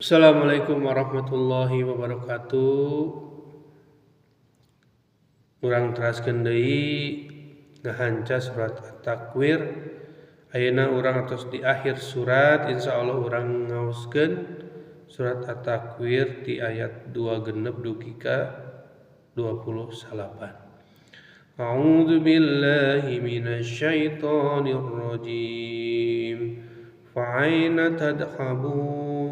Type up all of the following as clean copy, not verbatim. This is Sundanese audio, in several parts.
Assalamualaikum warahmatullahi wabarakatuh. Urang teraskeun deui ngahanca surat At-Takwir. Ayeuna urang atos di akhir surat, insyaallah urang ngaoskeun surat At-Takwir ti ayat 26 dugi ka 28. A'udzu billahi minasy syaithanir rajim. Fa'aina tadhhabun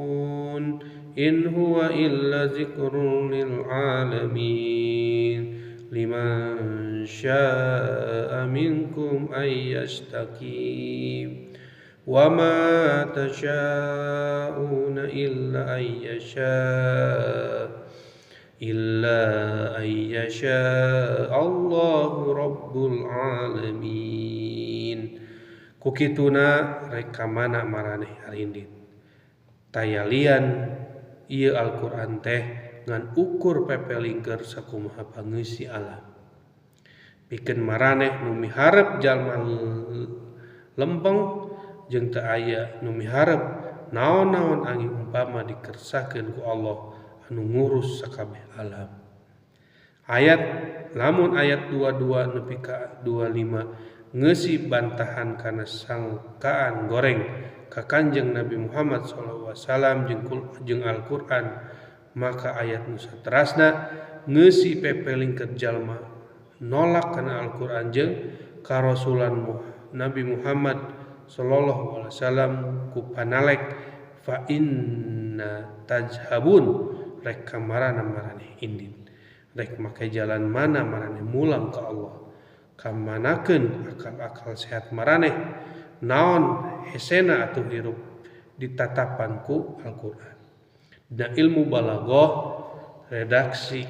in huwa illa dzikrun lil alamin liman syaa'a minkum ay yastaqim wa ma tasha'una illa ay yasha Allahu rabbul alamin. Kukituna rek ka mana maraneh arindit. Tayalian ieu Al-Qur'an teh ngan ukur pepelingkeur sakumaha pangeussi alam. Pikeun maraneh nu miharep jalma lempeng jeung teu aya nu miharep naon-naon angin umpama dikersahkeun ku Allah anu ngurus sakabeh alam. Lamun ayat 22 nepi ka 25 ngeusi bantahan kana sangkaan goreng ka Kanjeng Nabi Muhammad sallallahu alaihi wasallam jeung Al-Qur'an, maka ayat nu saterasna ngeusi pepelingkeun jalma nolak kana Al-Qur'an jeung karasulan Nabi Muhammad sallallahu alaihi wasallam ku panalek fa inna tajhabun rek kamarana maraneh indin, rek make jalan mana maraneh mulang ka Allah, kamanakeun akal-akal sehat maraneh naon hesena atuh hirup ditatapan ku Al-Qur'an. Dina ilmu balaghah redaksi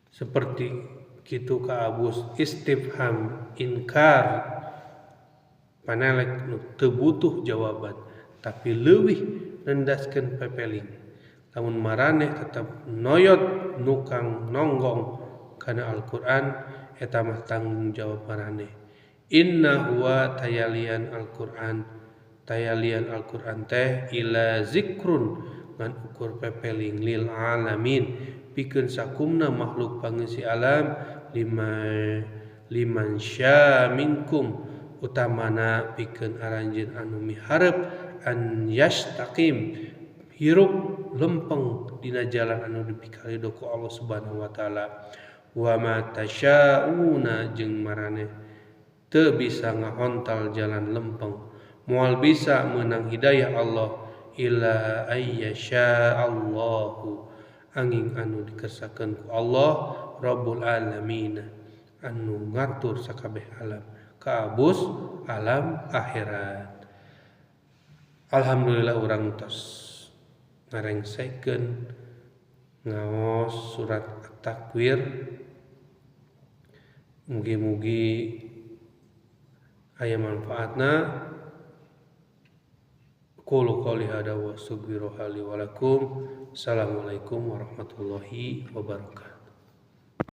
seperti kitu ka abus istifham inkar panelek nu teu butuh jawaban tapi leuwih nendaskeun pepeling. Lamun maraneh tetep noyot nukang nonggong kana Al-Qur'an eta mah tanggung jawab maraneh. Inna huwa tayalian Al-Qur'an teh ila zikrun ngan ukur pepeling lil alamin pikeun sakumna makhluk pangeussi alam liman syaa minkum utamana pikeun aranjeun anu miharep an yastaqim hirup lempeng dina jalan anu dipikaridho ku Allah Subhanahu wa taala. Wa ma tasya'una jeung maraneh teu bisa ngahontal jalan lempeng moal bisa meunang hidayah Allah illa ayyasha Allahu angin anu dikersakeun ku Allah Rabbul alamin anu ngatur sakabeh alam kaabus alam akhirat. Alhamdulillah urang tos ngarengsekeun ngaos surat At-Takwir. Mugi-mugi aya manfaatna. Qulu qouli hadza wa astaghfirullaha li wa lakum. Assalamualaikum warahmatullahi wabarakatuh.